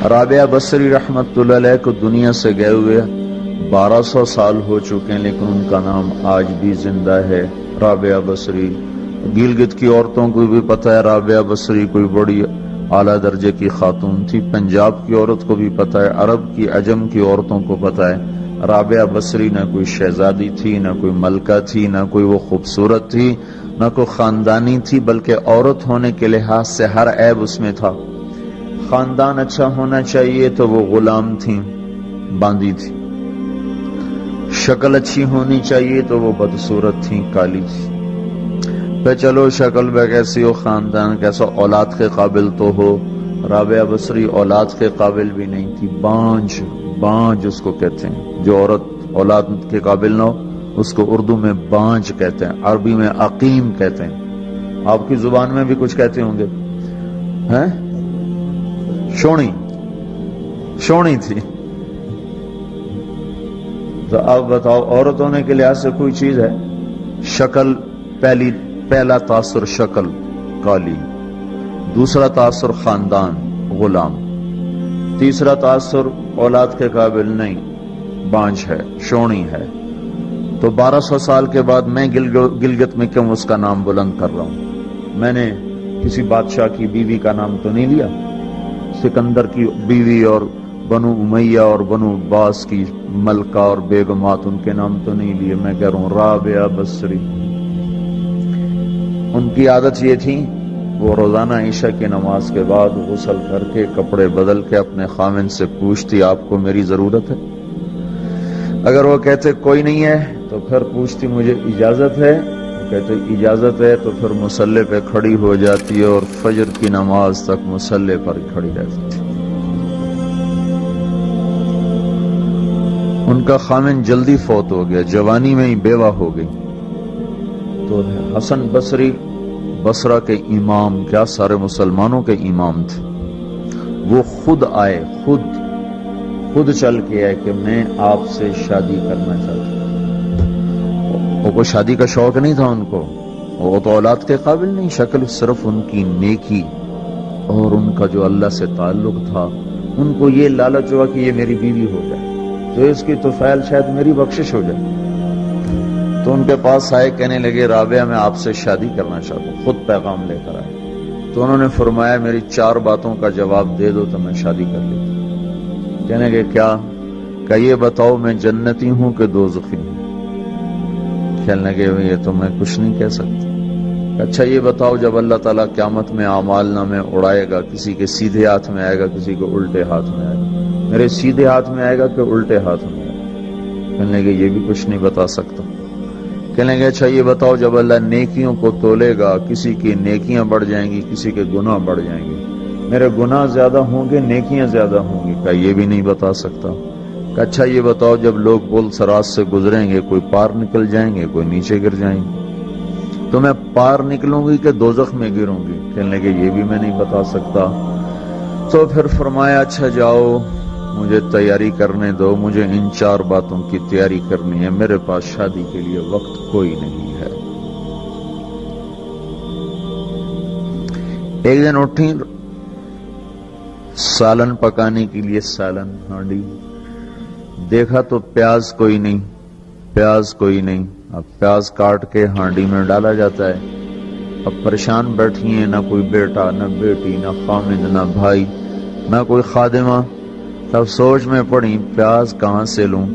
رابعہ بصری رحمت اللہ علیہ کو دنیا سے گئے ہوئے 1200 سال ہو چکے ہیں، لیکن ان کا نام آج بھی زندہ ہے، رابعہ بصری۔ گلگت کی عورتوں کو بھی پتہ ہے رابعہ بصری کوئی بڑی اعلیٰ درجے کی خاتون تھی، پنجاب کی عورت کو بھی پتہ ہے، عرب کی عجم کی عورتوں کو پتہ ہے رابعہ بصری نہ کوئی شہزادی تھی، نہ کوئی ملکہ تھی، نہ کوئی وہ خوبصورت تھی، نہ کوئی خاندانی تھی، بلکہ عورت ہونے کے لحاظ سے ہر عیب اس میں تھا۔ خاندان اچھا ہونا چاہیے تو وہ غلام تھیں، باندی تھی، شکل اچھی ہونی چاہیے تو وہ بدصورت تھیں، کالی تھی۔ پہ چلو شکل بے کیسی ہو، خاندان کیسا، اولاد کے قابل تو ہو، رابعہ بصری اولاد کے قابل بھی نہیں تھی، بانج اس کو کہتے ہیں، جو عورت اولاد کے قابل نہ ہو اس کو اردو میں بانج کہتے ہیں، عربی میں عقیم کہتے ہیں، آپ کی زبان میں بھی کچھ کہتے ہوں گے، ہیں شونی تھی۔ تو اب بتاؤ عورت ہونے کے لحاظ سے کوئی چیز ہے؟ شکل، پہلا تاثر شکل کالی، دوسرا تاثر خاندان غلام، تیسرا تاثر اولاد کے قابل نہیں، بانج ہے، شونی ہے۔ تو 1200 سال کے بعد میں گلگت میں کیوں اس کا نام بلند کر رہا ہوں؟ میں نے کسی بادشاہ کی بیوی کا نام تو نہیں لیا، سکندر کی بیوی اور بنو امیہ اور بنو عباس کی ملکہ اور بیگمات، ان کے نام تو نہیں لیے، میں کہہ رہا ہوں رابعہ بصری۔ ان کی عادت یہ تھی، وہ روزانہ عشاء کی نماز کے بعد غسل کر کے کپڑے بدل کے اپنے خاوند سے پوچھتی آپ کو میری ضرورت ہے؟ اگر وہ کہتے کوئی نہیں ہے تو پھر پوچھتی مجھے اجازت ہے، وہ کہتے اجازت ہے تو پھر مصلی پہ کھڑی ہو جاتی اور فجر کی نماز تک مصلی پر کھڑی رہتی تھی۔ ان کا خاوند جلدی فوت ہو گیا، جوانی میں ہی بیوہ ہو گئی، تو حسن بصری بصرہ کے امام، کیا سارے مسلمانوں کے امام تھے، وہ خود آئے، خود چل کے آئے کہ میں آپ سے شادی کرنا چاہتا ہوں۔ وہ کوئی شادی کا شوق نہیں تھا ان کو، وہ تو اولاد کے قابل نہیں، شکل صرف ان کی نیکی اور ان کا جو اللہ سے تعلق تھا، ان کو یہ لالچ ہوا کہ یہ میری بیوی ہو جائے تو اس کی توفیل شاید میری بخشش ہو جائے۔ تو ان کے پاس آئے، کہنے لگے رابعہ میں آپ سے شادی کرنا چاہتا ہوں، خود پیغام لے کر آئے۔ تو انہوں نے فرمایا میری 4 باتوں کا جواب دے دو تو میں شادی کر لیتا ہوں۔ کہنے لگے کیا؟ کہ یہ بتاؤ میں جنتی ہوں کہ دوزخی ہوں؟ کہنے لگے یہ تو میں کچھ نہیں کہہ سکتا۔ اچھا یہ بتاؤ جب اللہ تعالیٰ قیامت میں اعمال نامے اڑائے گا، کسی کے سیدھے ہاتھ میں آئے گا، کسی کو الٹے ہاتھ میں آئے گا، میرے سیدھے ہاتھ میں آئے گا کہ الٹے ہاتھ میں آئے گا؟ کہنے لگے یہ بھی کچھ نہیں بتا سکتا۔ کہنے لگے اچھا یہ بتاؤ جب اللہ نیکیوں کو تولے گا، کسی کی نیکیاں بڑھ جائیں گی، کسی کے گناہ بڑھ جائیں گے، میرے گناہ زیادہ ہوں گے نیکیاں زیادہ ہوں گی؟ کہ یہ بھی نہیں بتا سکتا۔ کہ اچھا یہ بتاؤ جب لوگ پل صراط سے گزریں گے، کوئی پار نکل جائیں گے، کوئی نیچے گر جائیں گے، تو میں پار نکلوں گی کہ دوزخ میں گروں گی؟ کہنے لگے یہ بھی میں نہیں بتا سکتا۔ تو پھر فرمایا اچھا جاؤ مجھے تیاری کرنے دو، مجھے ان 4 باتوں کی تیاری کرنی ہے، میرے پاس شادی کے لیے وقت کوئی نہیں ہے۔ ایک دن اٹھی، سالن پکانے کے لیے سالن ہانڈی، دیکھا تو پیاز کوئی نہیں، اب پیاز کاٹ کے ہانڈی میں ڈالا جاتا ہے۔ اب پریشان بیٹھی ہیں، نہ کوئی بیٹا، نہ بیٹی، نہ خامد، نہ بھائی، نہ کوئی خادمہ۔ تب سوچ میں پڑی پیاز کہاں سے لوں؟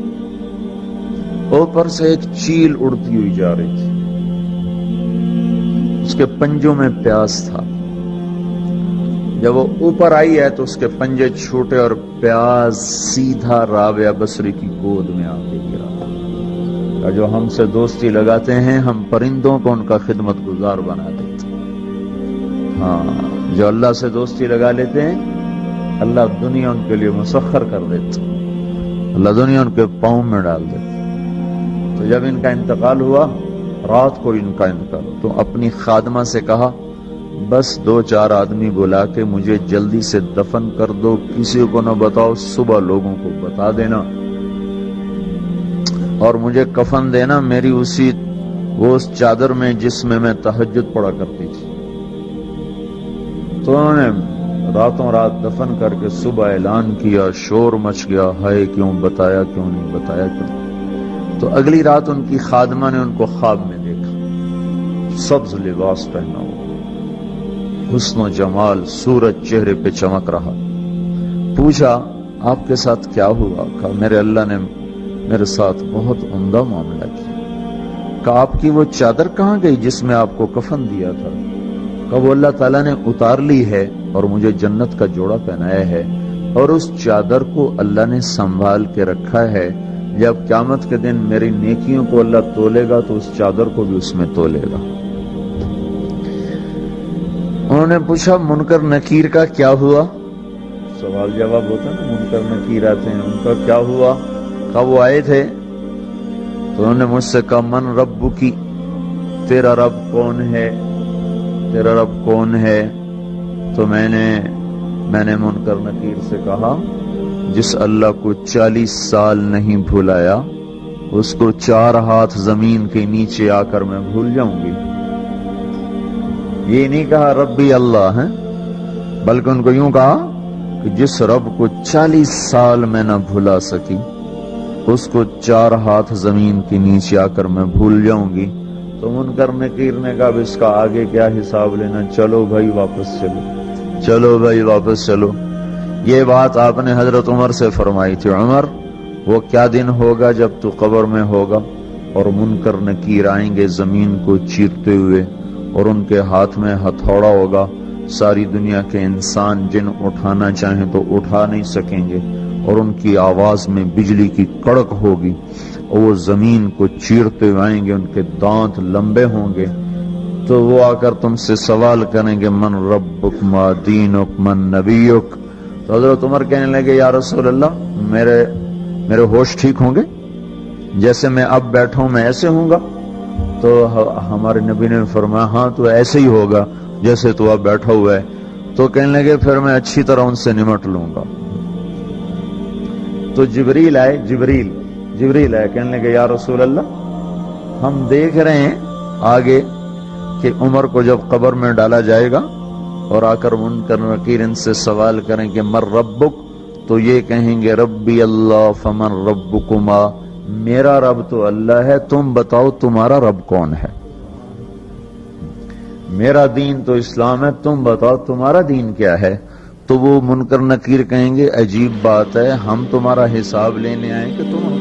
اوپر سے ایک چیل اڑتی ہوئی جا رہی تھی، اس کے پنجوں میں پیاز تھا۔ جب وہ اوپر آئی ہے تو اس کے پنجے چھوٹے اور پیاز سیدھا رابعہ بصری کی گود میں آ کے گرا۔ جو ہم سے دوستی لگاتے ہیں ہم پرندوں کو ان کا خدمت گزار بنا دیتے ہیں، ہاں جو اللہ سے دوستی لگا لیتے ہیں اللہ دنیا ان کے لیے مسخر کر دیتا، اللہ دنیا ان کے پاؤں میں ڈال دیتا۔ تو جب ان کا انتقال ہوا، رات کو ان کا انتقال، تو اپنی خادمہ سے کہا بس 2-4 آدمی بلا کے مجھے جلدی سے دفن کر دو، کسی کو نہ بتاؤ، صبح لوگوں کو بتا دینا، اور مجھے کفن دینا میری اس چادر میں جس میں میں تہجد پڑھا کرتی تھی۔ تو انہوں نے راتوں رات دفن کر کے صبح اعلان کیا، شور مچ گیا، ہائے کیوں بتایا، کیوں نہیں بتایا، کیوں؟ تو اگلی رات ان کی خادمہ نے ان کو خواب میں دیکھا، سبز لباس پہنا ہوا، حسن و جمال، سورج چہرے پہ چمک رہا۔ پوچھا آپ کے ساتھ کیا ہوا؟ کہا میرے اللہ نے میرے ساتھ بہت عمدہ معاملہ کیا۔ کہا آپ کی وہ چادر کہاں گئی جس میں آپ کو کفن دیا تھا؟ کہا وہ اللہ تعالیٰ نے اتار لی ہے اور مجھے جنت کا جوڑا پہنایا ہے، اور اس چادر کو اللہ نے سنبھال کے رکھا ہے، جب قیامت کے دن میری نیکیوں کو اللہ تولے گا تو اس چادر کو بھی اس میں تولے گا۔ انہوں نے پوچھا منکر نکیر کا کیا ہوا؟ سوال جواب ہوتا ہے نا، منکر نکیر آتے ہیں، ان کا کیا ہوا؟ کہا وہ آئے تھے تو انہوں نے مجھ سے کہا من رب کی، تیرا رب کون ہے، تیرا رب کون ہے؟ تو میں نے منکر نکیر سے کہا جس اللہ کو 40 سال نہیں بھلایا اس کو 4 ہاتھ زمین کے نیچے آ کر میں بھول جاؤں گی۔ یہ نہیں کہا ربی اللہ ہے، بلکہ ان کو یوں کہا کہ جس رب کو 40 سال میں نہ بھلا سکی اس کو 4 ہاتھ زمین کے نیچے آ کر میں بھول جاؤں گی۔ تو منکر نکیر نے کہا اب اس کا آگے کیا حساب لینا، چلو بھائی واپس چلو، چلو بھائی واپس چلو۔ یہ بات آپ نے حضرت عمر سے فرمائی تھی، عمر وہ کیا دن ہوگا جب تو قبر میں ہوگا اور منکر نکیر آئیں گے زمین کو چیرتے ہوئے، اور ان کے ہاتھ میں ہتھوڑا ہوگا، ساری دنیا کے انسان جن اٹھانا چاہیں تو اٹھا نہیں سکیں گے، اور ان کی آواز میں بجلی کی کڑک ہوگی، اور وہ زمین کو چیرتے ہوئے آئیں گے، ان کے دانت لمبے ہوں گے، تو وہ آ کر تم سے سوال کریں گے من ربک ما دینک من نبیک۔ تو حضرت عمر کہنے لگے یا رسول اللہ میرے ہوش ٹھیک ہوں گے؟ جیسے میں اب بیٹھا ہوں میں ایسے ہوں گا؟ تو ہمارے نبی نے فرمایا ہاں تو ایسے ہی ہوگا جیسے تو اب بیٹھا ہوا ہے۔ تو کہنے لگے پھر میں اچھی طرح ان سے نمٹ لوں گا۔ تو جبریل آئے، کہنے لگے یا رسول اللہ ہم دیکھ رہے ہیں آگے کہ عمر کو جب قبر میں ڈالا جائے گا اور آ کر منکر نکیر ان سے سوال کریں کہ مر ربک، تو یہ کہیں گے ربی اللہ فمن ربکما، میرا رب تو اللہ ہے، تم بتاؤ تمہارا رب کون ہے؟ میرا دین تو اسلام ہے، تم بتاؤ تمہارا دین کیا ہے؟ تو وہ منکر نکیر کہیں گے عجیب بات ہے، ہم تمہارا حساب لینے آئے کہ تم